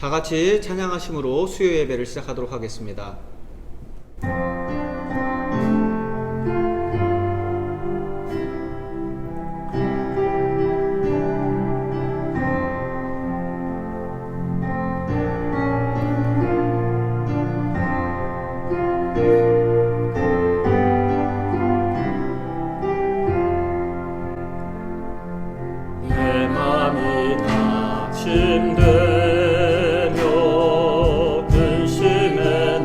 다 같이 찬양하심으로 수요 예배를 시작하도록 하겠습니다. 내 맘이 낙심되며 근심에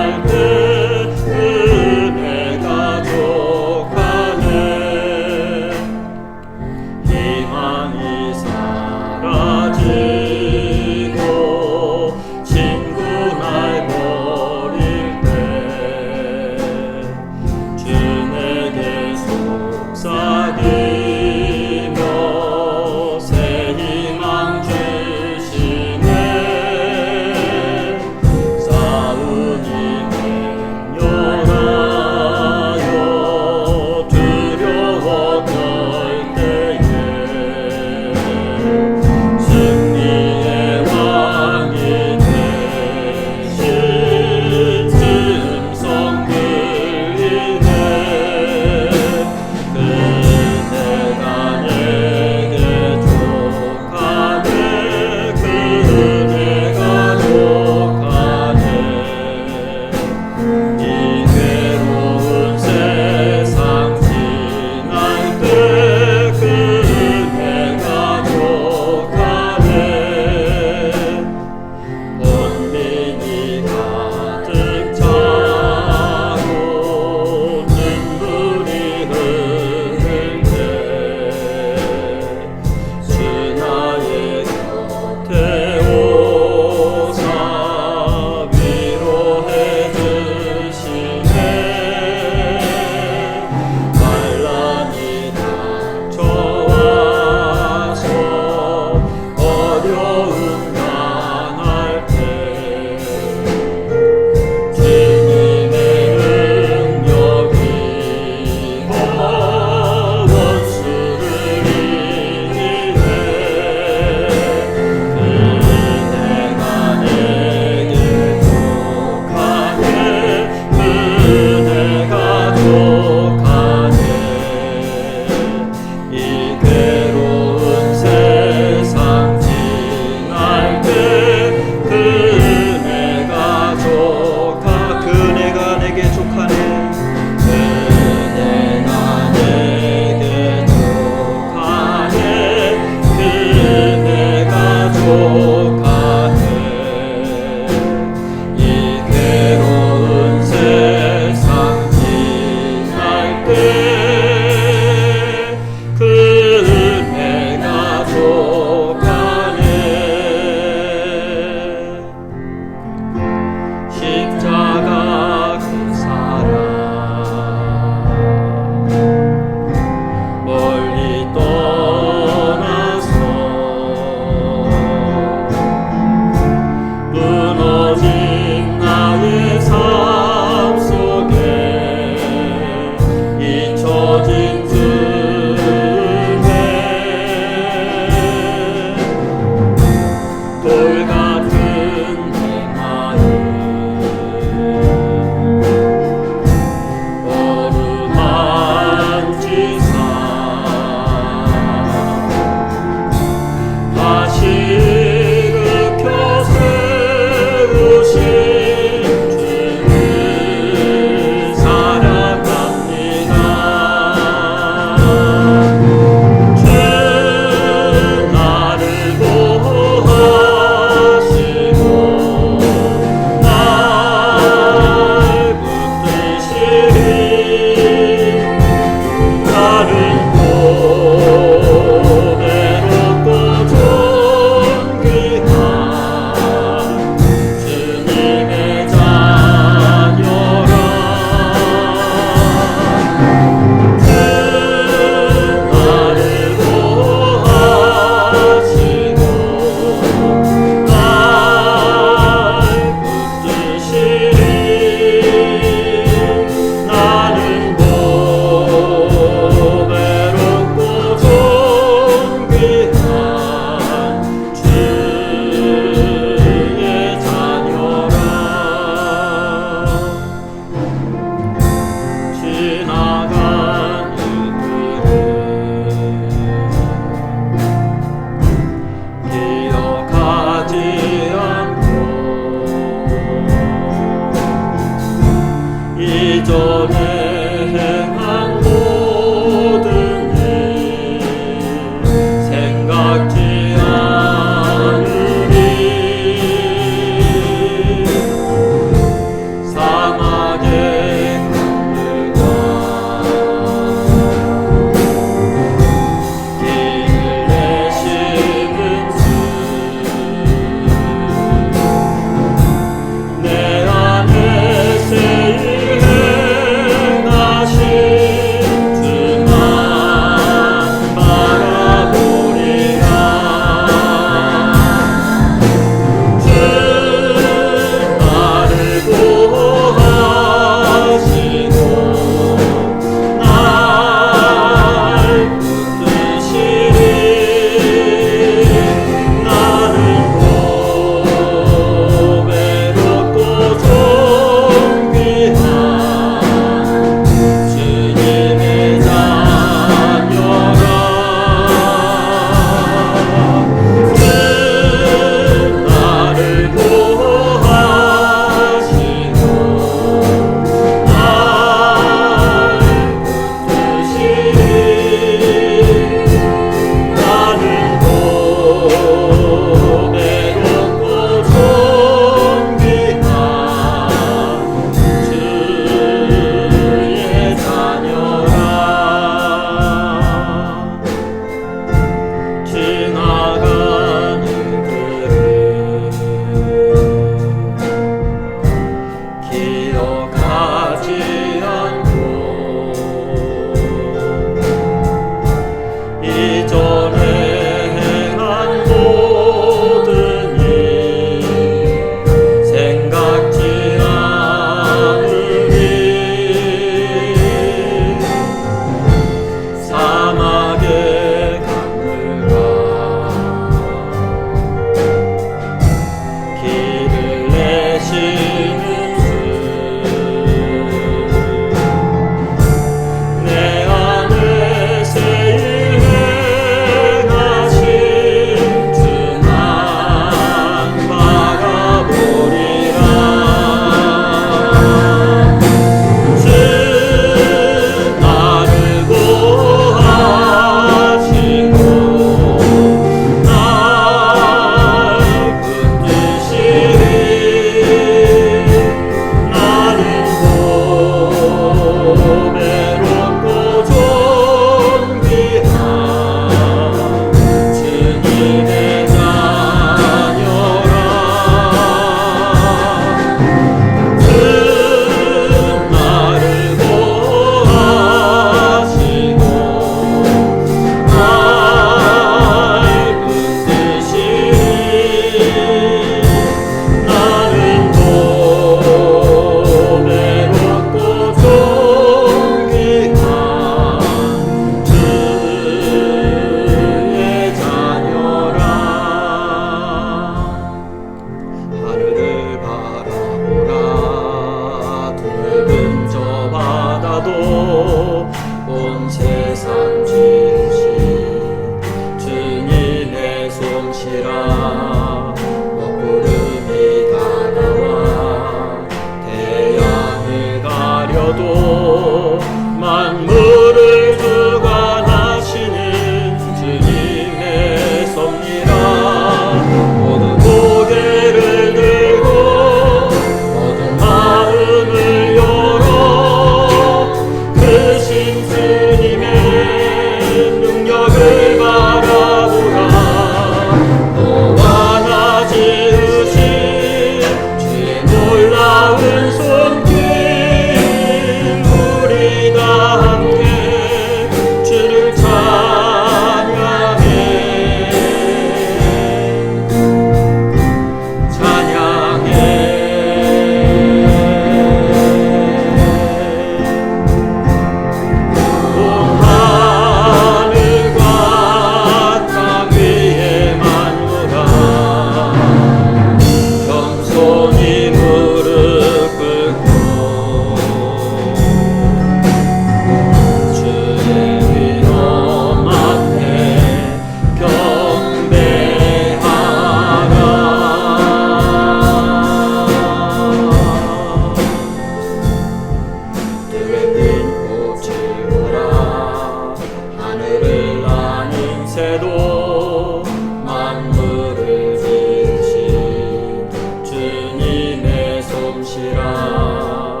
새도 만물을 지으신 주님의 솜씨라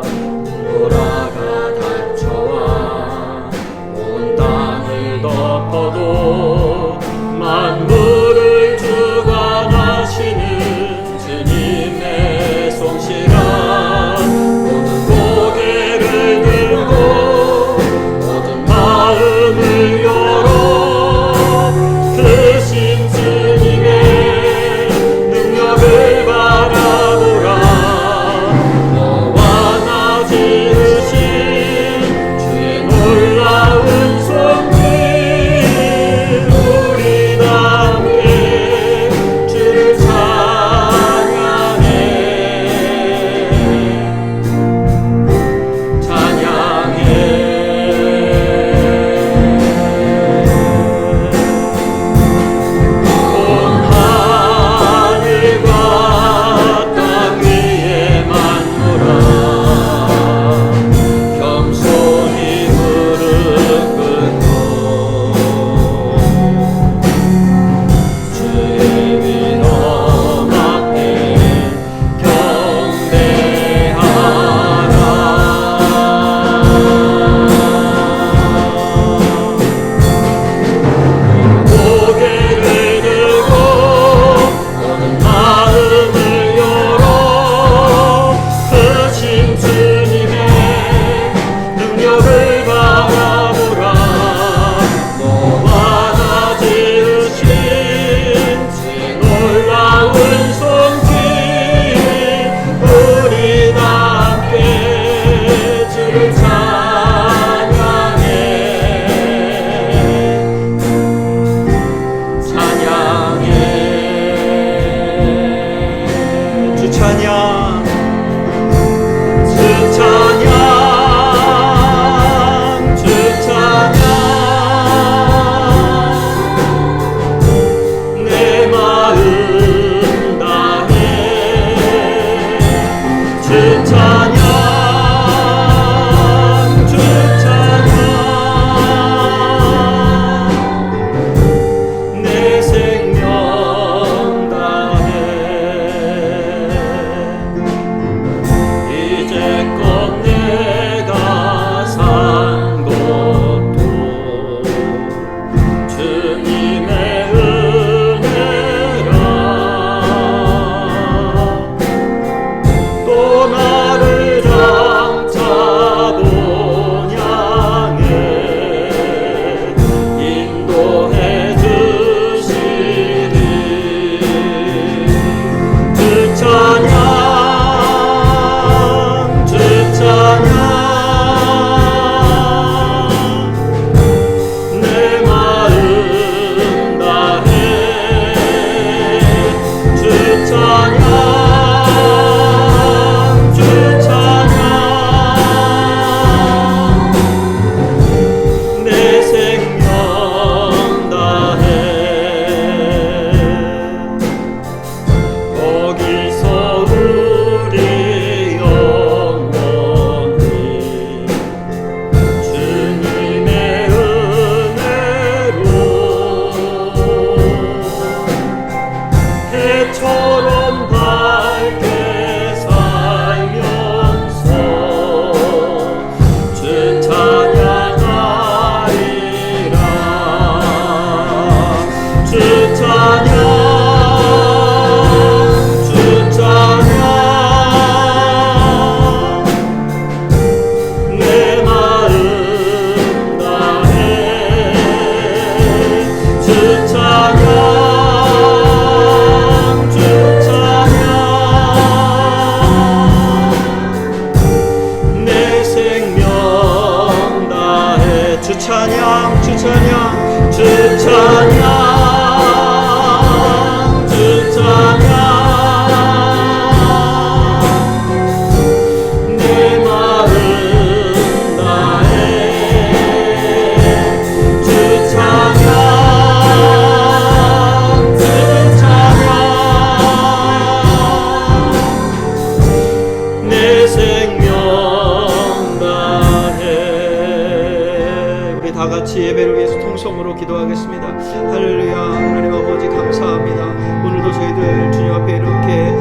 보라가 닫혀와 온 땅을 덮어도 만물을 주관하시는 주님의 솜씨라 모든 고개를 들고 모든 마음을 열어 크신 주님의 능력을 바라보라 너와 나 지으신 주의 놀라운 손길 이름으로 기도하겠습니다. 할렐루야. 하나님 아버지 감사합니다. 오늘도 저희들 주님 앞에 이렇게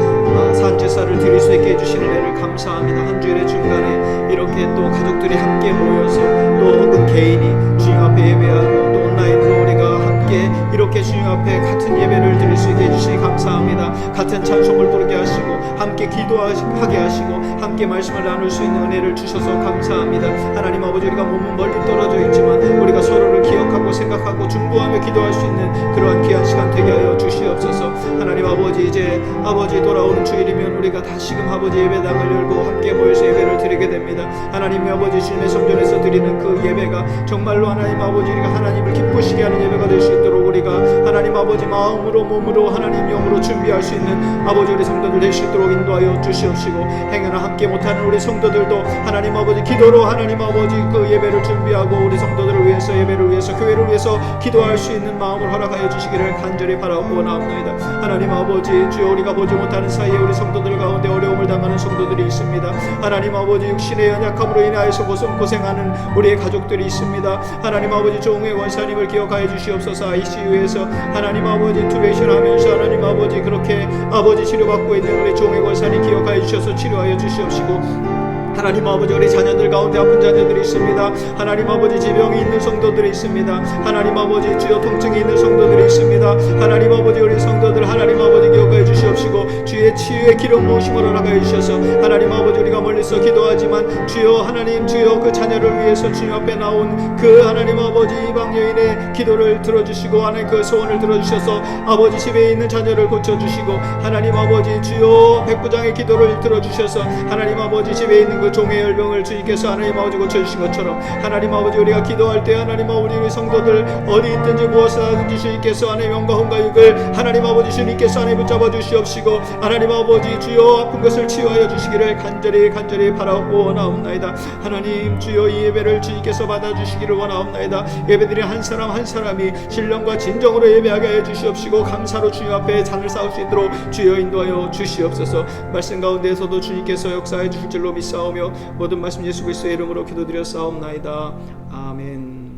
산제사를 드릴 수 있게 해주시는 은혜를 감사합니다. 한 주일의 중간에 이렇게 또 가족들이 함께 모여서 또 혹은 개인이 주님 앞에 예배하고 또 온라인으로 우리가 함께 이렇게 주님 앞에 같은 예배를 드릴 수 있게 해주시니 감사합니다. 같은 찬송을 부르게 하시고 함께 기도하게 하시고 함께 말씀을 나눌 수 있는 은혜를 주셔서 감사합니다. 하나님 아버지, 우리가 몸은 멀리 떨어져 있지만 우리가 서로를 기억하고 생각하고 중보하며 기도할 수 있는 그러한 귀한 시간 되게 하여 주시옵소서. 하나님 아버지, 이제 아버지 돌아오는 주일이면 우리가 다시금 아버지 예배당을 열고 함께 모여서 예배를 드리게 됩니다. 하나님 아버지, 주님의 성전에서 드리는 그 예배가 정말로 하나님 아버지 우리가 하나님을 기쁘시게 하는 예배가 될 수 있도록 우리가 하나님 아버지 마음으로 몸으로 하나님 영으로 준비할 수 있는 아버지 우리 성도들 될 수 있도록 인도하여 주시옵시고, 행여나 함께 못하는 우리 성도들도 하나님 아버지 기도로 하나님 아버지 그 예배를 준비하고 우리 성도들을 위해서 예배를 위해서 교회를 위해서 기도할 수 있는 마음을 허락하여 주시기를 간절히 바라고 나옵니다. 하나님 아버지, 주여 우리가 보지 못하는 사이에 우리 성도들 가운데 어려움을 당하는 성도들이 있습니다. 하나님 아버지, 육신의 연약함으로 인하여서 고생하는 우리의 가족들이 있습니다. 하나님 아버지, 종의 원사님을 기억하여 주시옵소서. ICU에서 하나님 아버지 투베이션 하면서 하나님 아버지 그렇게 아버지 치료받고 있는 우리 종의 원사님 기억하여 주셔서 치료하여 주시옵시고, 하나님 아버지 우리 자녀들 가운데 아픈 자녀들이 있습니다. 하나님 아버지 지병이 있는 성도들이 있습니다. 하나님 아버지 주여 통증이 있는 성도들이 있습니다. 하나님 아버지 우리 성도들 하나님 아버지 기억하여 주시옵시고, 주의 치유의 기름 부으심을 허락하여 주셔서 하나님 아버지 우리가 멀리서 기도하지만 주여 하나님 주여 그 자녀를 위해서 주님 앞에 나온 그 하나님 아버지 이방 여인의 기도를 들어주시고 하나님 그 소원을 들어주셔서 아버지 집에 있는 자녀를 고쳐주시고, 하나님 아버지 주여 백부장의 기도를 들어주셔서 하나님 아버지 집에 있는 그 종의 열병을 주님께서 하나님 아버지 고쳐주신 것처럼 하나님 아버지 우리가 기도할 때 하나님 아버지 우리 성도들 어디 있든지 무엇을 하든지 주님께서 하나님 영과 혼과 육을 하나님 아버지 주님께서 하나님 붙잡아 주시옵시고, 하나님 아버지 주여 아픈 것을 치유하여 주시기를 간절히 바라고 원하옵나이다. 하나님 주여 이 예배를 주님께서 받아주시기를 원하옵나이다. 예배드린 한 사람 한 사람이 신령과 진정으로 예배하게 해 주시옵시고, 감사로 주님 앞에 잔을 쌓을 수 있도록 주여 인도하여 주시옵소서. 말씀 가운데에서도 주님께서 역사해 주실 줄로 믿사오며 모든 말씀 예수 그리스도의 이름으로 기도드렸사옵나이다. 아멘.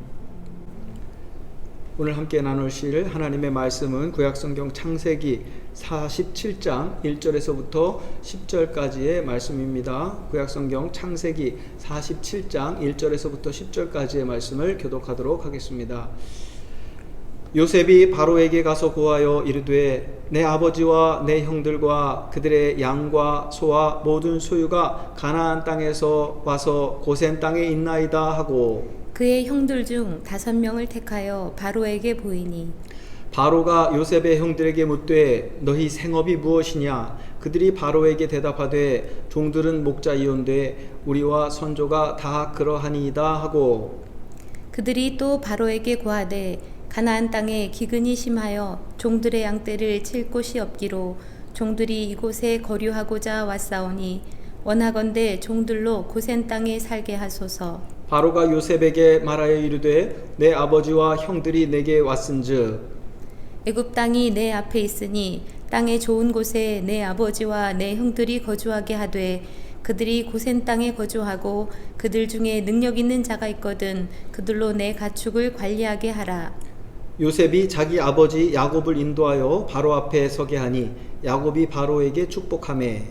오늘 함께 나누실 하나님의 말씀은 구약성경 창세기 47장 1절에서부터 10절까지의 말씀입니다. 구약성경 창세기 47장 1절에서부터 10절까지의 말씀을 교독하도록 하겠습니다. 요셉이 바로에게 가서 고하여 이르되, 내 아버지와 내 형들과 그들의 양과 소와 모든 소유가 가나안 땅에서 와서 고센 땅에 있나이다 하고, 그의 형들 중 5명을 택하여 바로에게 보이니, 바로가 요셉의 형들에게 묻되 너희 생업이 무엇이냐? 그들이 바로에게 대답하되 종들은 목자이온되 우리와 선조가 다 그러하니이다 하고, 그들이 또 바로에게 고하되 가나안 땅에 기근이 심하여 종들의 양떼를 칠 곳이 없기로 종들이 이곳에 거류하고자 왔사오니 원하건대 종들로 고센 땅에 살게 하소서. 바로가 요셉에게 말하여 이르되 내 아버지와 형들이 내게 왔은즉 애굽 땅이 내 앞에 있으니 땅의 좋은 곳에 내 아버지와 내 형들이 거주하게 하되 그들이 고센 땅에 거주하고 그들 중에 능력 있는 자가 있거든 그들로 내 가축을 관리하게 하라. 요셉이 자기 아버지 야곱을 인도하여 바로 앞에 서게 하니 야곱이 바로에게 축복하매,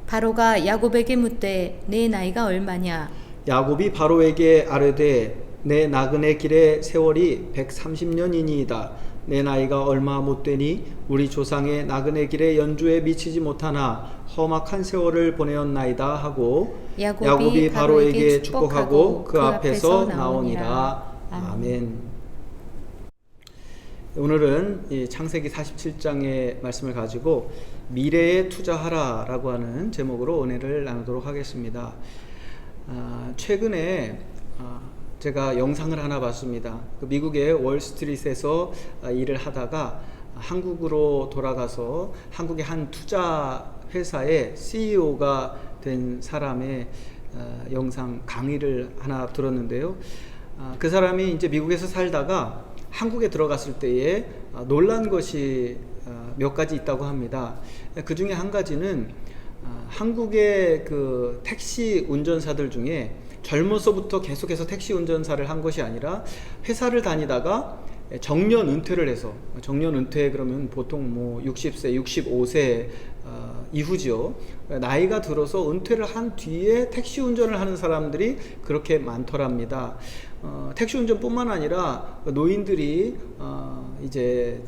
바로가 야곱에게 묻되 내 나이가 얼마냐? 야곱이 바로에게 아뢰되 내 나그네 길의 세월이 130년이니이다. 내 나이가 얼마 못되니 우리 조상의 나그네 길의 연주에 미치지 못하나 험악한 세월을 보내었나이다 하고, 야곱이 바로에게 축복하고 그 앞에서 나오니라. 아멘. 오늘은 이 창세기 47장의 말씀을 가지고 미래에 투자하라 라고 하는 제목으로 은혜를 나누도록 하겠습니다. 최근에 제가 영상을 하나 봤습니다. 미국의 월스트리트에서 일을 하다가 한국으로 돌아가서 한국의 한 투자 회사의 CEO가 된 사람의 영상 강의를 하나 들었는데요. 그 사람이 이제 미국에서 살다가 한국에 들어갔을 때에 놀란 것이 몇 가지 있다고 합니다. 그 중에 한 가지는 한국의 그 택시 운전사들 중에 젊어서부터 계속해서 택시 운전사를 한 것이 아니라 회사를 다니다가 정년 은퇴를 해서, 정년 은퇴 그러면 보통 뭐 60세, 65세 이후죠. 나이가 들어서 은퇴를 한 뒤에 택시 운전을 하는 사람들이 그렇게 많더랍니다. 택시 운전뿐만 아니라 노인들이 이제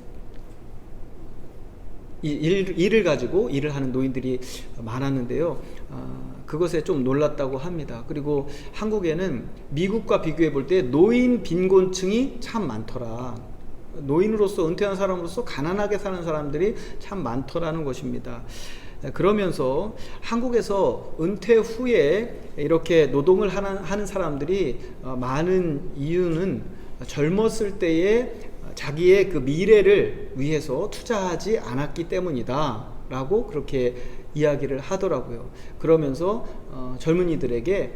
일을 가지고 일을 하는 노인들이 많았는데요. 그것에 좀 놀랐다고 합니다. 그리고 한국에는 미국과 비교해 볼 때 노인 빈곤층이 참 많더라. 노인으로서, 은퇴한 사람으로서 가난하게 사는 사람들이 참 많더라는 것입니다. 그러면서 한국에서 은퇴 후에 이렇게 노동을 하는 사람들이 많은 이유는 젊었을 때에 자기의 그 미래를 위해서 투자하지 않았기 때문이다 라고 그렇게 이야기를 하더라고요. 그러면서 젊은이들에게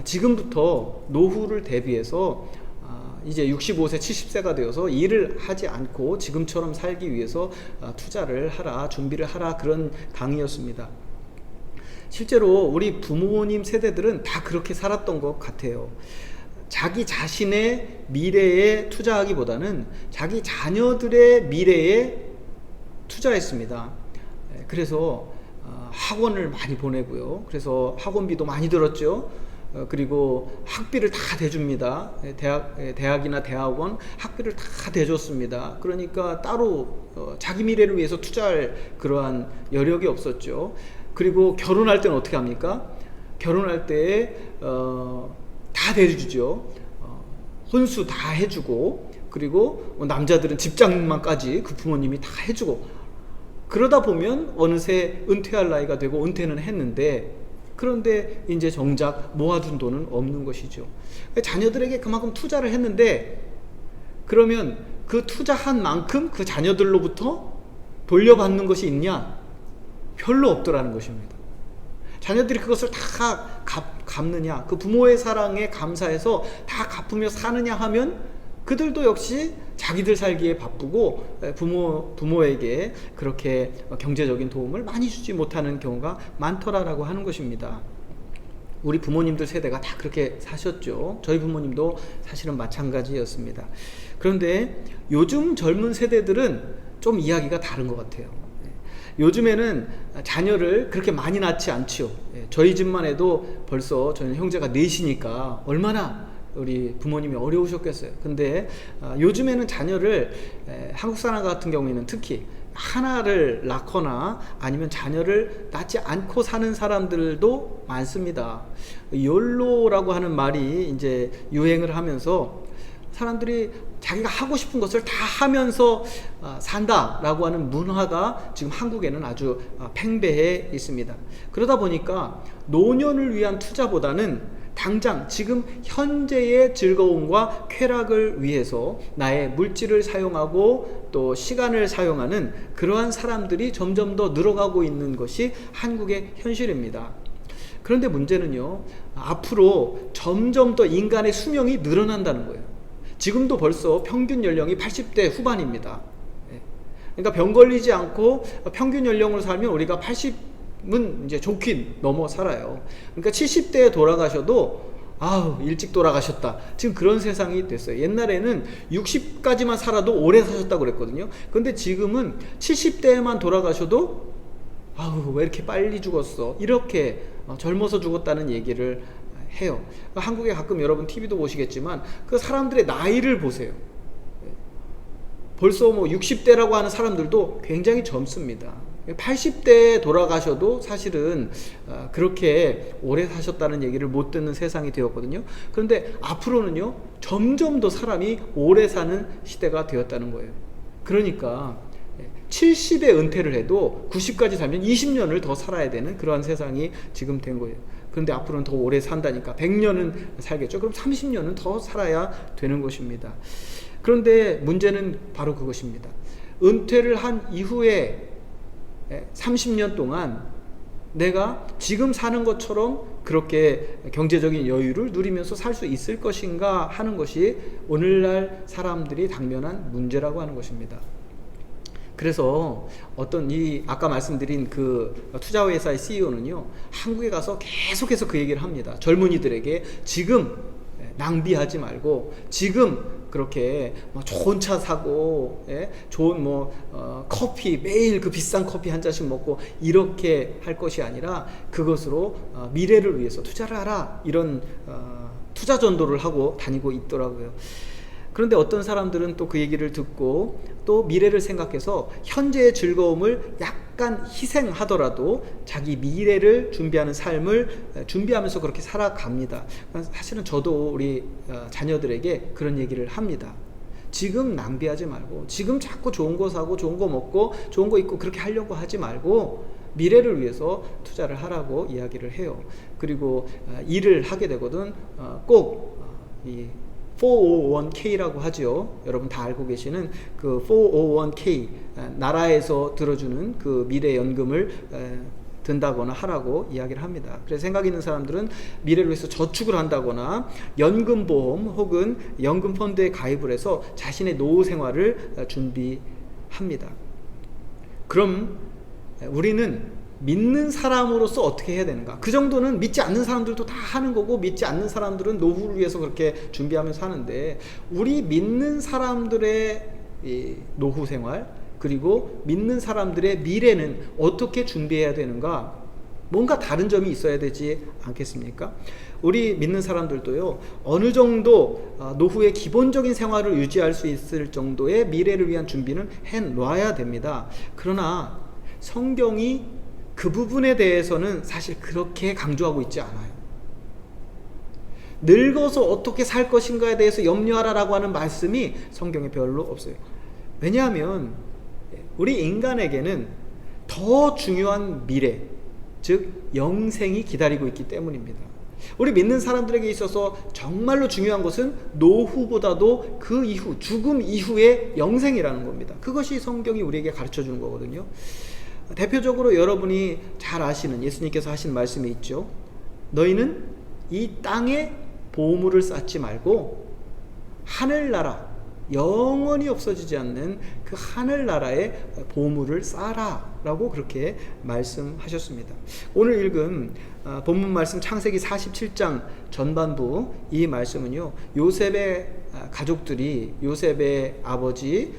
지금부터 노후를 대비해서 이제 65세, 70세가 되어서 일을 하지 않고 지금처럼 살기 위해서 투자를 하라, 준비를 하라, 그런 강의였습니다. 실제로 우리 부모님 세대들은 다 그렇게 살았던 것 같아요. 자기 자신의 미래에 투자하기보다는 자기 자녀들의 미래에 투자했습니다. 그래서 학원을 많이 보내고요. 그래서 학원비도 많이 들었죠. 그리고 학비를 다 대줍니다. 대학이나 대학원 학비를 다 대줬습니다. 그러니까 따로 자기 미래를 위해서 투자할 그러한 여력이 없었죠. 그리고 결혼할 때는 어떻게 합니까? 결혼할 때 다 대주죠. 혼수 다 해주고, 그리고 남자들은 집장만까지 그 부모님이 다 해주고, 그러다 보면 어느새 은퇴할 나이가 되고 은퇴는 했는데, 그런데 이제 정작 모아둔 돈은 없는 것이죠. 자녀들에게 그만큼 투자를 했는데, 그러면 그 투자한 만큼 그 자녀들로부터 돌려받는 것이 있냐? 별로 없더라는 것입니다. 자녀들이 그것을 다 갚느냐, 그 부모의 사랑에 감사해서 다 갚으며 사느냐 하면 그들도 역시 자기들 살기에 바쁘고 부모에게 그렇게 경제적인 도움을 많이 주지 못하는 경우가 많더라라고 하는 것입니다. 우리 부모님들 세대가 다 그렇게 사셨죠. 저희 부모님도 사실은 마찬가지였습니다. 그런데 요즘 젊은 세대들은 좀 이야기가 다른 것 같아요. 요즘에는 자녀를 그렇게 많이 낳지 않지요. 저희 집만 해도 벌써 저는 형제가 넷이니까 얼마나 우리 부모님이 어려우셨겠어요. 근데 요즘에는 자녀를, 한국 사람 같은 경우에는 특히 하나를 낳거나 아니면 자녀를 낳지 않고 사는 사람들도 많습니다. 욜로라고 하는 말이 이제 유행을 하면서 사람들이 자기가 하고 싶은 것을 다 하면서 산다라고 하는 문화가 지금 한국에는 아주 팽배해 있습니다. 그러다 보니까 노년을 위한 투자보다는 당장 지금 현재의 즐거움과 쾌락을 위해서 나의 물질을 사용하고 또 시간을 사용하는 그러한 사람들이 점점 더 늘어가고 있는 것이 한국의 현실입니다. 그런데 문제는요, 앞으로 점점 더 인간의 수명이 늘어난다는 거예요. 지금도 벌써 평균 연령이 80대 후반입니다. 그러니까 병 걸리지 않고 평균 연령으로 살면 우리가 80은 이제 좋긴 넘어 살아요. 그러니까 70대에 돌아가셔도 일찍 돌아가셨다, 지금 그런 세상이 됐어요. 옛날에는 60까지만 살아도 오래 사셨다고 그랬거든요. 근데 지금은 70대에만 돌아가셔도 왜 이렇게 빨리 죽었어, 이렇게 젊어서 죽었다는 얘기를 해요. 한국에 가끔 여러분 TV도 보시겠지만 그 사람들의 나이를 보세요. 벌써 60대라고 하는 사람들도 굉장히 젊습니다. 80대에 돌아가셔도 사실은 그렇게 오래 사셨다는 얘기를 못 듣는 세상이 되었거든요. 그런데 앞으로는요, 점점 더 사람이 오래 사는 시대가 되었다는 거예요. 그러니까 70에 은퇴를 해도 90까지 살면 20년을 더 살아야 되는 그러한 세상이 지금 된 거예요. 그런데 앞으로는 더 오래 산다니까 100년은 살겠죠. 그럼 30년은 더 살아야 되는 것입니다. 그런데 문제는 바로 그것입니다. 은퇴를 한 이후에 30년 동안 내가 지금 사는 것처럼 그렇게 경제적인 여유를 누리면서 살 수 있을 것인가 하는 것이 오늘날 사람들이 당면한 문제라고 하는 것입니다. 그래서 어떤 이 아까 말씀드린 그 투자회사의 CEO는요, 한국에 가서 계속해서 그 얘기를 합니다. 젊은이들에게 지금 낭비하지 말고 지금 그렇게 뭐 좋은 차 사고, 좋은 커피, 매일 그 비싼 커피 한 잔씩 먹고 이렇게 할 것이 아니라 그것으로 미래를 위해서 투자를 하라, 이런 투자 전도를 하고 다니고 있더라고요. 그런데 어떤 사람들은 또 그 얘기를 듣고 또 미래를 생각해서 현재의 즐거움을 약간 희생하더라도 자기 미래를 준비하는 삶을 준비하면서 그렇게 살아갑니다. 사실은 저도 우리 자녀들에게 그런 얘기를 합니다. 지금 낭비하지 말고, 지금 자꾸 좋은 거 사고 좋은 거 먹고 좋은 거 입고 그렇게 하려고 하지 말고 미래를 위해서 투자를 하라고 이야기를 해요. 그리고 일을 하게 되거든 꼭 이 401k라고 하죠. 여러분 다 알고 계시는 그 401k, 나라에서 들어주는 그 미래연금을 든다거나 하라고 이야기를 합니다. 그래서 생각 있는 사람들은 미래를 위해서 저축을 한다거나 연금보험 혹은 연금펀드에 가입을 해서 자신의 노후 생활을 준비합니다. 그럼 우리는 믿는 사람으로서 어떻게 해야 되는가? 그 정도는 믿지 않는 사람들도 다 하는 거고, 믿지 않는 사람들은 노후를 위해서 그렇게 준비하면서 하는데, 우리 믿는 사람들의 이 노후 생활, 그리고 믿는 사람들의 미래는 어떻게 준비해야 되는가? 뭔가 다른 점이 있어야 되지 않겠습니까? 우리 믿는 사람들도요, 어느 정도 노후의 기본적인 생활을 유지할 수 있을 정도의 미래를 위한 준비는 해놔야 됩니다. 그러나 성경이 그 부분에 대해서는 사실 그렇게 강조하고 있지 않아요. 늙어서 어떻게 살 것인가에 대해서 염려하라라고 하는 말씀이 성경에 별로 없어요. 왜냐하면 우리 인간에게는 더 중요한 미래, 즉 영생이 기다리고 있기 때문입니다. 우리 믿는 사람들에게 있어서 정말로 중요한 것은 노후보다도 그 이후, 죽음 이후의 영생이라는 겁니다. 그것이 성경이 우리에게 가르쳐 주는 거거든요. 대표적으로 여러분이 잘 아시는 예수님께서 하신 말씀이 있죠. 너희는 이 땅에 보물을 쌓지 말고 하늘나라, 영원히 없어지지 않는 그 하늘나라에 보물을 쌓아라 라고 그렇게 말씀하셨습니다. 오늘 읽은 본문 말씀 창세기 47장 전반부, 이 말씀은요, 요셉의 가족들이, 요셉의 아버지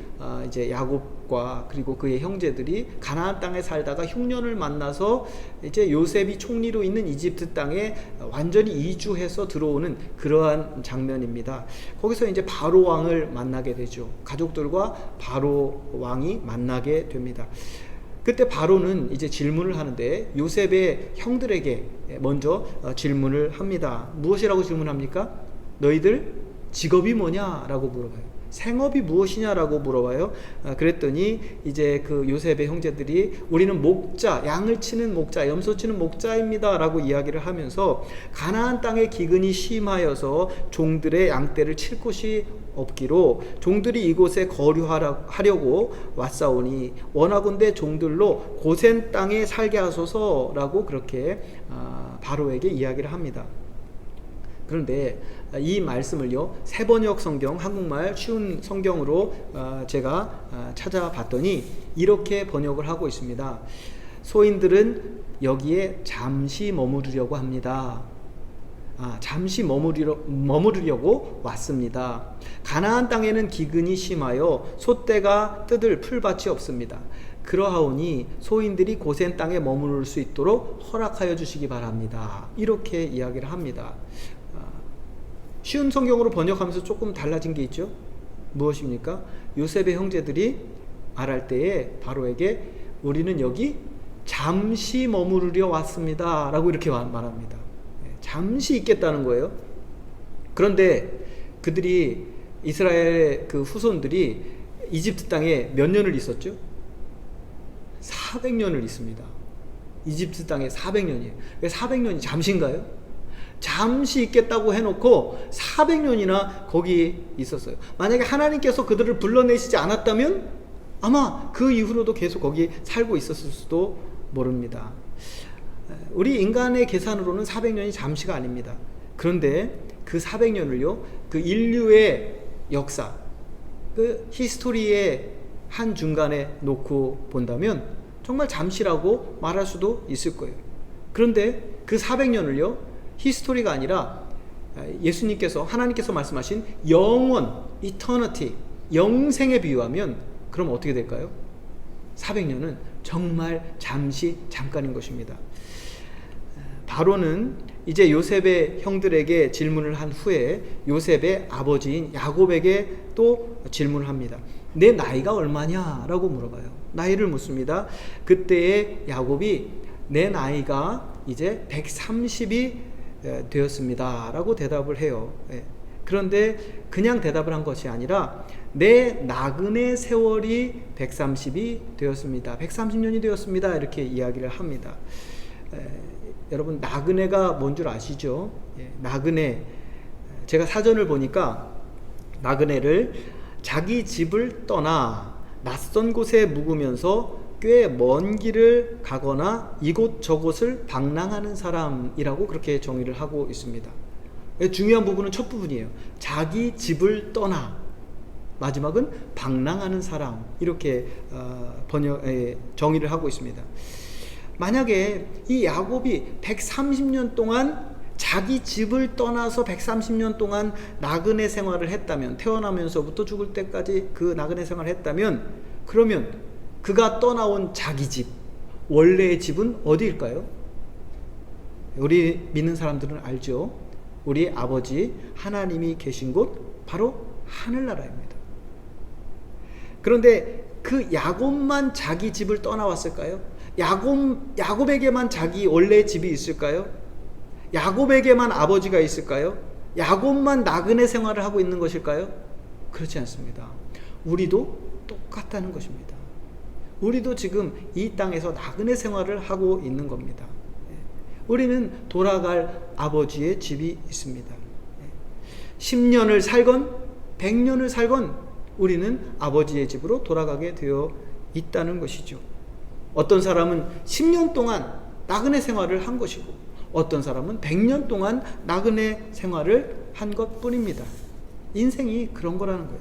이제 야곱과 그리고 그의 형제들이 가나안 땅에 살다가 흉년을 만나서 이제 요셉이 총리로 있는 이집트 땅에 완전히 이주해서 들어오는 그러한 장면입니다. 거기서 이제 바로 왕을 만나게 되죠. 가족들과 바로 왕이 만나게 됩니다. 그때 바로는 이제 질문을 하는데 요셉의 형들에게 먼저 질문을 합니다. 무엇이라고 질문합니까? 너희들 직업이 뭐냐라고 물어봐요. 생업이 무엇이냐라고 물어봐요. 그랬더니 이제 그 요셉의 형제들이 우리는 목자, 양을 치는 목자, 염소 치는 목자입니다 라고 이야기를 하면서 가나안 땅에 기근이 심하여서 종들의 양떼를 칠 곳이 없기로 종들이 이곳에 거류하려고 왔사오니 원하건대 종들로 고센 땅에 살게 하소서라고 그렇게 바로에게 이야기를 합니다. 그런데 이 말씀을요, 새번역 성경, 한국말 쉬운 성경으로 제가 찾아봤더니 이렇게 번역을 하고 있습니다. 소인들은 여기에 잠시 머무르려고 합니다. 잠시 머무르려고 왔습니다. 가나안 땅에는 기근이 심하여 솥대가 뜯을 풀밭이 없습니다. 그러하오니 소인들이 고센 땅에 머무를 수 있도록 허락하여 주시기 바랍니다. 이렇게 이야기를 합니다. 쉬운 성경으로 번역하면서 조금 달라진 게 있죠. 무엇입니까? 요셉의 형제들이 말할 때에 바로에게 우리는 여기 잠시 머무르려 왔습니다 라고 이렇게 말합니다. 잠시 있겠다는 거예요. 그런데 그들이, 이스라엘의 그 후손들이 이집트 땅에 몇 년을 있었죠? 400년을 있습니다. 이집트 땅에 400년이에요. 400년이 잠시인가요? 잠시 있겠다고 해놓고 400년이나 거기 있었어요. 만약에 하나님께서 그들을 불러내시지 않았다면 아마 그 이후로도 계속 거기 살고 있었을 수도 모릅니다. 우리 인간의 계산으로는 400년이 잠시가 아닙니다. 그런데 그 400년을요, 그 인류의 역사, 그 히스토리의 한 중간에 놓고 본다면 정말 잠시라고 말할 수도 있을 거예요. 그런데 그 400년을요, 히스토리가 아니라 예수님께서, 하나님께서 말씀하신 영원, eternity, 영생에 비유하면 그럼 어떻게 될까요? 400년은 정말 잠시, 잠깐인 것입니다. 바로는 이제 요셉의 형들에게 질문을 한 후에 요셉의 아버지인 야곱에게 또 질문을 합니다. 내 나이가 얼마냐? 라고 물어봐요. 나이를 묻습니다. 그때의 야곱이 내 나이가 이제 130이 되었습니다 라고 대답을 해요. 그런데 그냥 대답을 한 것이 아니라 내 나그네 세월이 130이 되었습니다. 130년이 되었습니다. 이렇게 이야기를 합니다. 여러분, 나그네가 뭔 줄 아시죠? 나그네, 제가 사전을 보니까 나그네를 자기 집을 떠나 낯선 곳에 묵으면서 꽤 먼 길을 가거나 이곳저곳을 방랑하는 사람이라고 그렇게 정의를 하고 있습니다. 중요한 부분은 첫 부분이에요. 자기 집을 떠나, 마지막은 방랑하는 사람, 이렇게 정의를 하고 있습니다. 만약에 이 야곱이 130년 동안 자기 집을 떠나서 130년 동안 나그네 생활을 했다면, 태어나면서부터 죽을 때까지 그 나그네 생활을 했다면, 그러면 그가 떠나온 자기 집, 원래의 집은 어디일까요? 우리 믿는 사람들은 알죠. 우리 아버지 하나님이 계신 곳, 바로 하늘나라입니다. 그런데 그 야곱만 자기 집을 떠나왔을까요? 야곱에게만 자기 원래의 집이 있을까요? 야곱에게만 아버지가 있을까요? 야곱만 나그네 생활을 하고 있는 것일까요? 그렇지 않습니다. 우리도 똑같다는 것입니다. 우리도 지금 이 땅에서 나그네 생활을 하고 있는 겁니다. 우리는 돌아갈 아버지의 집이 있습니다. 10년을 살건 100년을 살건 우리는 아버지의 집으로 돌아가게 되어 있다는 것이죠. 어떤 사람은 10년 동안 나그네 생활을 한 것이고 어떤 사람은 100년 동안 나그네 생활을 한 것뿐입니다. 인생이 그런 거라는 거예요.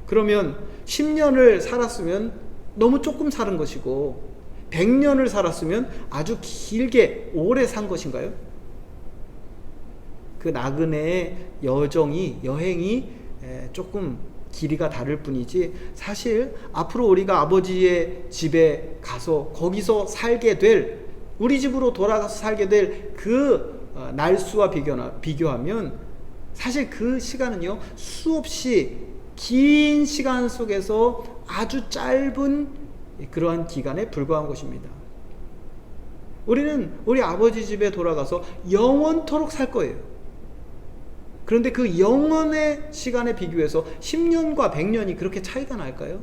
그러면 10년을 살았으면 너무 조금 사는 것이고 100년을 살았으면 아주 길게 오래 산 것인가요? 그 나그네의 여행이 조금 길이가 다를 뿐이지, 사실 앞으로 우리가 아버지의 집에 가서 거기서 살게 될, 우리 집으로 돌아가서 살게 될 그 날수와 비교하면 사실 그 시간은요, 수없이 긴 시간 속에서 아주 짧은 그러한 기간에 불과한 것입니다. 우리는 우리 아버지 집에 돌아가서 영원토록 살 거예요. 그런데 그 영원의 시간에 비교해서 10년과 100년이 그렇게 차이가 날까요?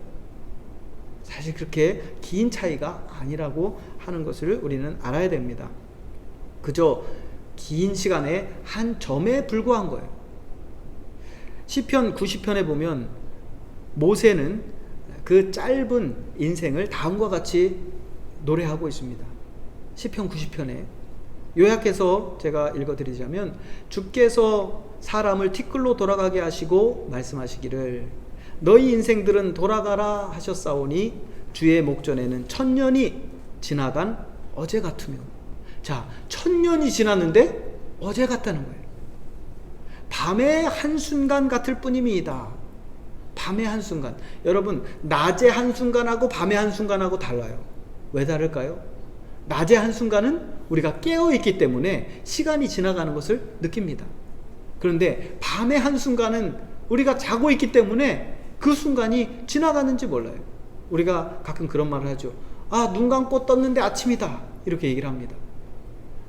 사실 그렇게 긴 차이가 아니라고 하는 것을 우리는 알아야 됩니다. 그저 긴 시간의 한 점에 불과한 거예요. 시편 90편에 보면 모세는 그 짧은 인생을 다음과 같이 노래하고 있습니다. 시편 90편에 요약해서 제가 읽어드리자면, 주께서 사람을 티끌로 돌아가게 하시고 말씀하시기를 너희 인생들은 돌아가라 하셨사오니 주의 목전에는 1000년이 지나간 어제 같으며. 자, 1000년이 지났는데 어제 같다는 거예요. 밤의 한순간 같을 뿐입니다. 밤의 한순간. 여러분, 낮의 한순간하고 밤의 한순간하고 달라요. 왜 다를까요? 낮의 한순간은 우리가 깨어있기 때문에 시간이 지나가는 것을 느낍니다. 그런데 밤의 한순간은 우리가 자고 있기 때문에 그 순간이 지나가는지 몰라요. 우리가 가끔 그런 말을 하죠. 아, 눈 감고 떴는데 아침이다, 이렇게 얘기를 합니다.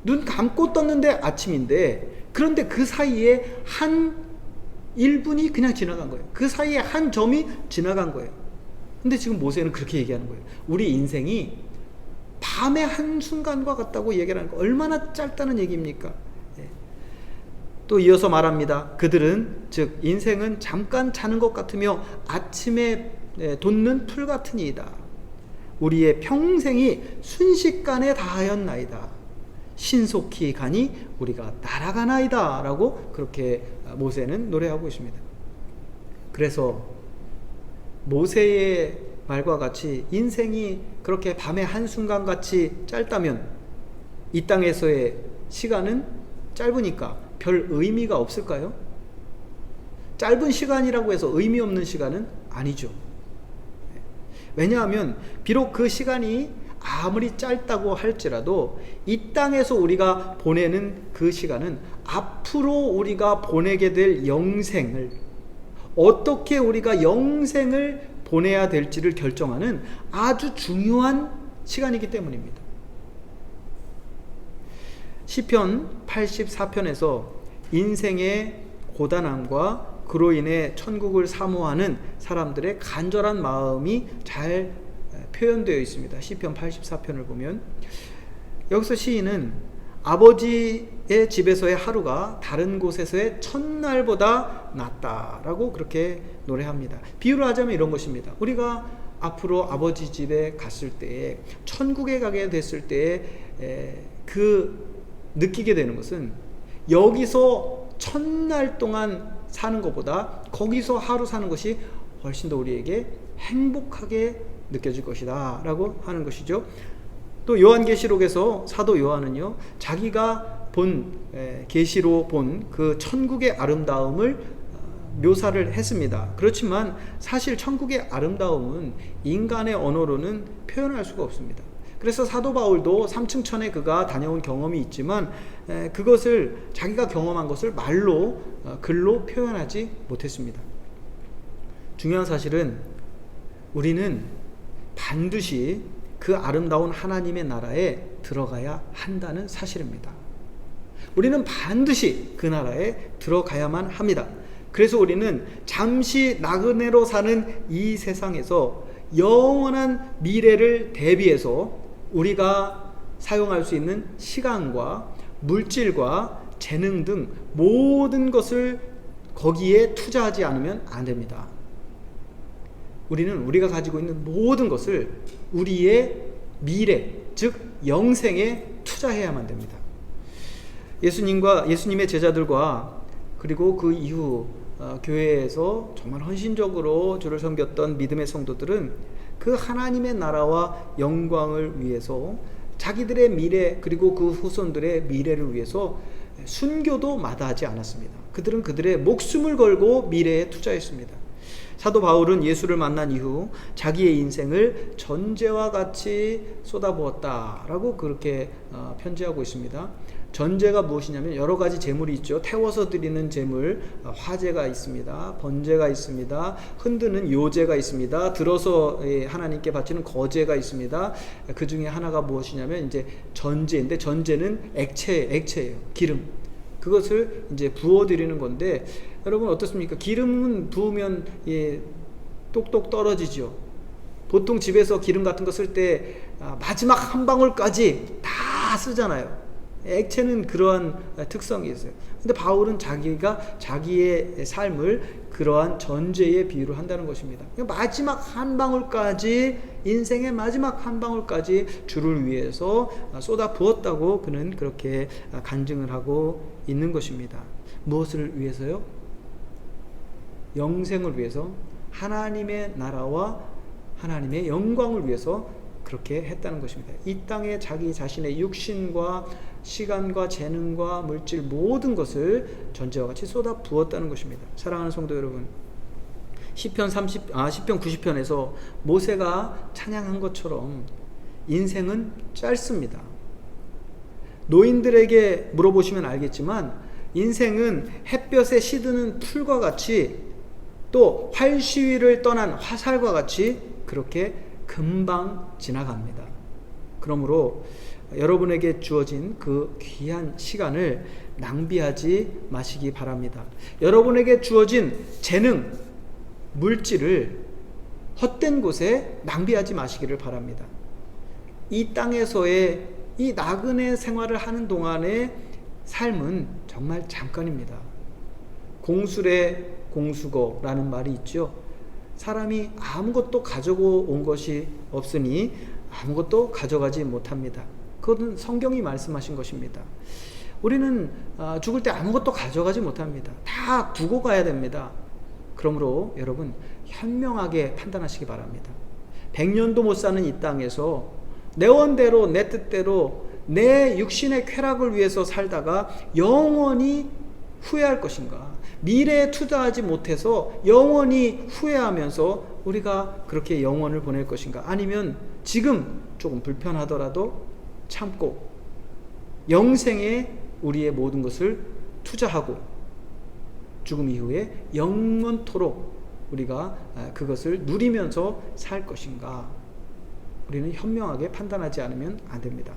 눈 감고 떴는데 아침인데, 그런데 그 사이에 한 1분이 그냥 지나간 거예요. 그 사이에 한 점이 지나간 거예요. 근데 지금 모세는 그렇게 얘기하는 거예요. 우리 인생이 밤의 한순간과 같다고 얘기하는 거, 얼마나 짧다는 얘기입니까? 또 이어서 말합니다. 그들은, 즉 인생은 잠깐 자는 것 같으며 아침에 돋는 풀 같으니이다. 우리의 평생이 순식간에 다하였나이다. 신속히 가니 우리가 날아가나이다 라고 그렇게 모세는 노래하고 있습니다. 그래서 모세의 말과 같이 인생이 그렇게 밤의 한순간같이 짧다면 이 땅에서의 시간은 짧으니까 별 의미가 없을까요? 짧은 시간이라고 해서 의미 없는 시간은 아니죠. 왜냐하면 비록 그 시간이 아무리 짧다고 할지라도 이 땅에서 우리가 보내는 그 시간은 앞으로 우리가 보내게 될 영생을, 어떻게 우리가 영생을 보내야 될지를 결정하는 아주 중요한 시간이기 때문입니다. 시편 84편에서 인생의 고단함과 그로 인해 천국을 사모하는 사람들의 간절한 마음이 잘 표현되어 있습니다. 시편 84편을 보면 여기서 시인은 아버지의 집에서의 하루가 다른 곳에서의 첫날보다 낫다라고 그렇게 노래합니다. 비유를 하자면 이런 것입니다. 우리가 앞으로 아버지 집에 갔을 때에, 천국에 가게 됐을 때에 느끼게 되는 것은 여기서 첫날 동안 사는 것보다 거기서 하루 사는 것이 훨씬 더 우리에게 행복하게 느껴질 것이다 라고 하는 것이죠. 또 요한계시록에서 사도 요한은요, 자기가 본 계시로 본 그 천국의 아름다움을 묘사를 했습니다. 그렇지만 사실 천국의 아름다움은 인간의 언어로는 표현할 수가 없습니다. 그래서 사도 바울도 3층 천에 그가 다녀온 경험이 있지만 그것을, 자기가 경험한 것을 말로, 글로 표현하지 못했습니다. 중요한 사실은 우리는 반드시 그 아름다운 하나님의 나라에 들어가야 한다는 사실입니다. 우리는 반드시 그 나라에 들어가야만 합니다. 그래서 우리는 잠시 나그네로 사는 이 세상에서 영원한 미래를 대비해서 우리가 사용할 수 있는 시간과 물질과 재능 등 모든 것을 거기에 투자하지 않으면 안 됩니다. 우리는 우리가 가지고 있는 모든 것을 우리의 미래, 즉 영생에 투자해야만 됩니다. 예수님의 제자들과 그리고 그 이후 교회에서 정말 헌신적으로 주를 섬겼던 믿음의 성도들은 그 하나님의 나라와 영광을 위해서 자기들의 미래, 그리고 그 후손들의 미래를 위해서 순교도 마다하지 않았습니다. 그들은 그들의 목숨을 걸고 미래에 투자했습니다. 사도 바울은 예수를 만난 이후 자기의 인생을 전제와 같이 쏟아부었다라고 그렇게 편지하고 있습니다. 전제가 무엇이냐면 여러 가지 제물이 있죠. 태워서 드리는 제물, 화제가 있습니다. 번제가 있습니다. 흔드는 요제가 있습니다. 들어서 하나님께 바치는 거제가 있습니다. 그 중에 하나가 무엇이냐면 이제 전제인데, 전제는 액체예요. 기름. 그것을 이제 부어드리는 건데, 여러분 어떻습니까? 기름은 부으면 똑똑 떨어지죠. 보통 집에서 기름 같은 거 쓸 때 마지막 한 방울까지 다 쓰잖아요. 액체는 그러한 특성이 있어요. 근데 바울은 자기의 삶을 그러한 전제에 비유를 한다는 것입니다. 마지막 한 방울까지, 인생의 마지막 한 방울까지 주를 위해서 쏟아 부었다고 그는 그렇게 간증을 하고 있는 것입니다. 무엇을 위해서요? 영생을 위해서, 하나님의 나라와 하나님의 영광을 위해서 그렇게 했다는 것입니다. 이 땅에 자기 자신의 육신과 시간과 재능과 물질 모든 것을 전제와 같이 쏟아 부었다는 것입니다. 사랑하는 성도 여러분, 시편 90편에서 모세가 찬양한 것처럼 인생은 짧습니다. 노인들에게 물어보시면 알겠지만 인생은 햇볕에 시드는 풀과 같이, 또 활시위를 떠난 화살과 같이 그렇게 금방 지나갑니다. 그러므로 여러분에게 주어진 그 귀한 시간을 낭비하지 마시기 바랍니다. 여러분에게 주어진 재능, 물질을 헛된 곳에 낭비하지 마시기를 바랍니다. 이 땅에서의 이 나그네 생활을 하는 동안의 삶은 정말 잠깐입니다. 공술의 공수거라는 말이 있죠. 사람이 아무것도 가지고 온 것이 없으니 아무것도 가져가지 못합니다. 그것은 성경이 말씀하신 것입니다. 우리는 죽을 때 아무것도 가져가지 못합니다. 다 두고 가야 됩니다. 그러므로 여러분 현명하게 판단하시기 바랍니다. 100년도 못 사는 이 땅에서 내 원대로 내 뜻대로 내 육신의 쾌락을 위해서 살다가 영원히 후회할 것인가? 미래에 투자하지 못해서 영원히 후회하면서 우리가 그렇게 영원을 보낼 것인가? 아니면 지금 조금 불편하더라도 참고 영생에 우리의 모든 것을 투자하고 죽음 이후에 영원토록 우리가 그것을 누리면서 살 것인가? 우리는 현명하게 판단하지 않으면 안 됩니다.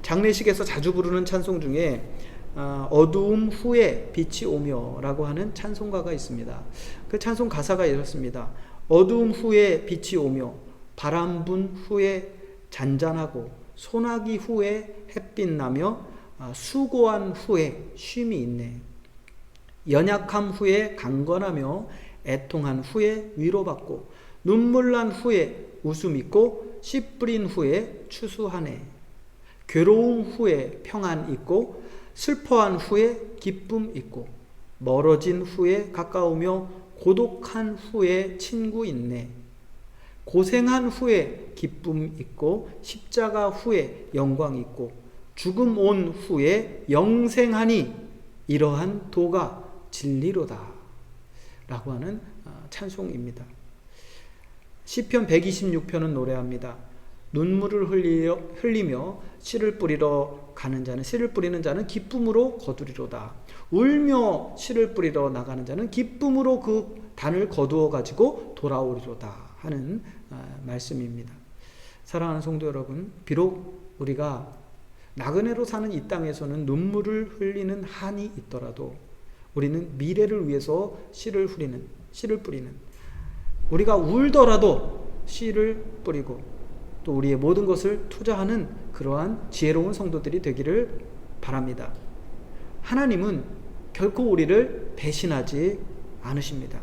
장례식에서 자주 부르는 찬송 중에 어두움 후에 빛이 오며 라고 하는 찬송가가 있습니다. 그 찬송 가사가 이렇습니다. 어두움 후에 빛이 오며 바람 분 후에 잔잔하고 소나기 후에 햇빛 나며 수고한 후에 쉼이 있네. 연약함 후에 강건하며 애통한 후에 위로받고 눈물 난 후에 웃음 있고 씨 뿌린 후에 추수하네. 괴로움 후에 평안 있고 슬퍼한 후에 기쁨 있고 멀어진 후에 가까우며 고독한 후에 친구 있네. 고생한 후에 기쁨 있고 십자가 후에 영광 있고 죽음 온 후에 영생하니 이러한 도가 진리로다 라고 하는 찬송입니다. 시편 126편은 노래합니다. 눈물을 흘리며 씨를 뿌리러 가는 자는 씨를 뿌리는 자는 기쁨으로 거두리로다. 울며 씨를 뿌리러 나가는 자는 기쁨으로 그 단을 거두어 가지고 돌아오리로다 하는 말씀입니다. 사랑하는 성도 여러분, 비록 우리가 나그네로 사는 이 땅에서는 눈물을 흘리는 한이 있더라도 우리는 미래를 위해서 씨를 뿌리는 우리가 울더라도 씨를 뿌리고 또 우리의 모든 것을 투자하는 그러한 지혜로운 성도들이 되기를 바랍니다. 하나님은 결코 우리를 배신하지 않으십니다.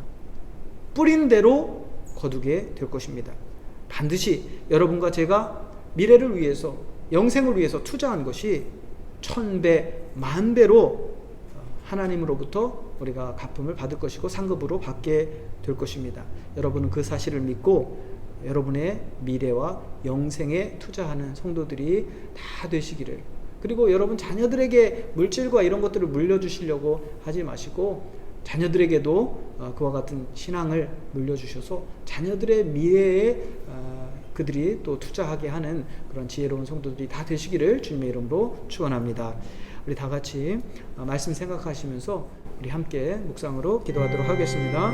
뿌린 대로 거두게 될 것입니다. 반드시 여러분과 제가 미래를 위해서 영생을 위해서 투자한 것이 1000배, 10,000배로 하나님으로부터 우리가 갚음을 받을 것이고 상급으로 받게 될 것입니다. 여러분은 그 사실을 믿고 여러분의 미래와 영생에 투자하는 성도들이 다 되시기를, 그리고 여러분 자녀들에게 물질과 이런 것들을 물려주시려고 하지 마시고 자녀들에게도 그와 같은 신앙을 물려주셔서 자녀들의 미래에 그들이 또 투자하게 하는 그런 지혜로운 성도들이 다 되시기를 주님의 이름으로 축원합니다. 우리 다 같이 말씀 생각하시면서 우리 함께 묵상으로 기도하도록 하겠습니다.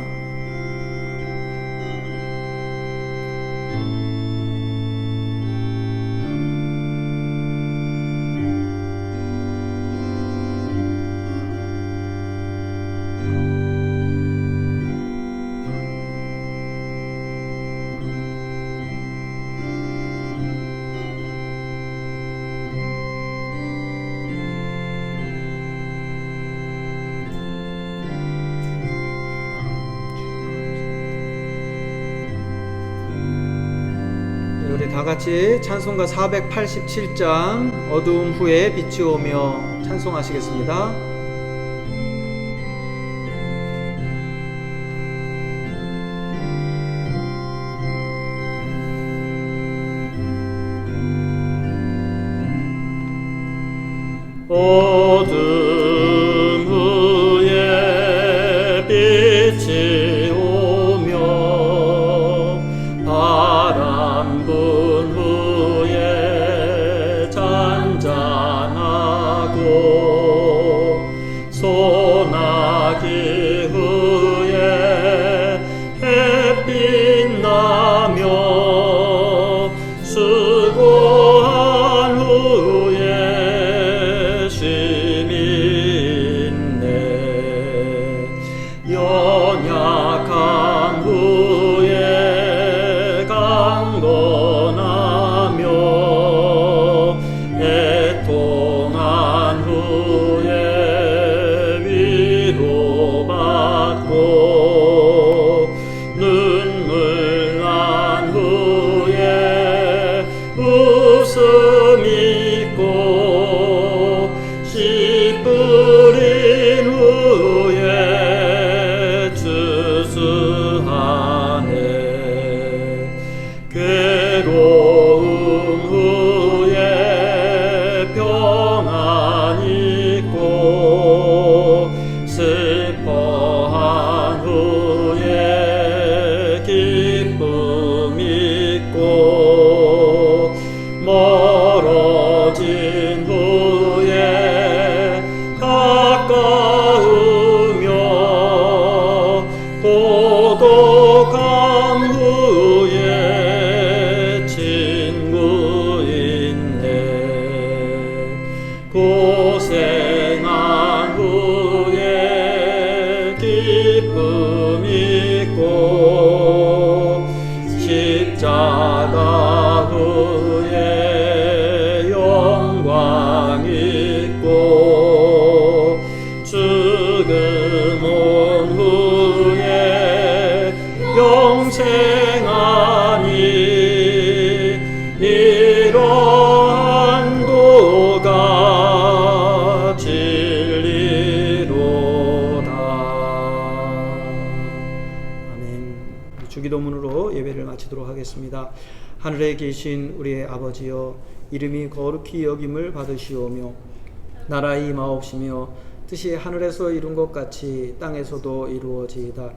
우리 다 같이 찬송가 487장 어두움 후에 빛이 오며 찬송하시겠습니다. 어둠 후에 빛이 오며 바람 분 후에 잔잔하고 소나기 후에 햇빛 나며 수고한 후에 쉼이 괴로움 후에 평안 있고 슬퍼한 후에 기쁨 있고 멀어진 후에 가까우며 고독함 후에 친구인데 고생한 후에 기쁨 있고 십자가 후에 영광 있고 죽음 온 후에 영생하니 이러한 도가 진리로다. 아멘. 주기도문으로 예배를 마치도록 하겠습니다. 하늘에 계신 우리의 아버지여, 이름이 거룩히 여김을 받으시오며 나라가 임하옵시며 뜻이 하늘에서 이룬 것 같이 땅에서도 이루어지이다.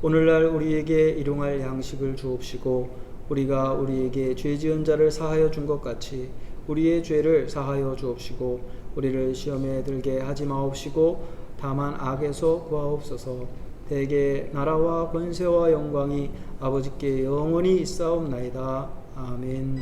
오늘날 우리에게 일용할 양식을 주옵시고 우리가 우리에게 죄 지은 자를 사하여 준 것 같이 우리의 죄를 사하여 주옵시고 우리를 시험에 들게 하지 마옵시고 다만 악에서 구하옵소서. 대개 나라와 권세와 영광이 아버지께 영원히 있사옵나이다. 아멘.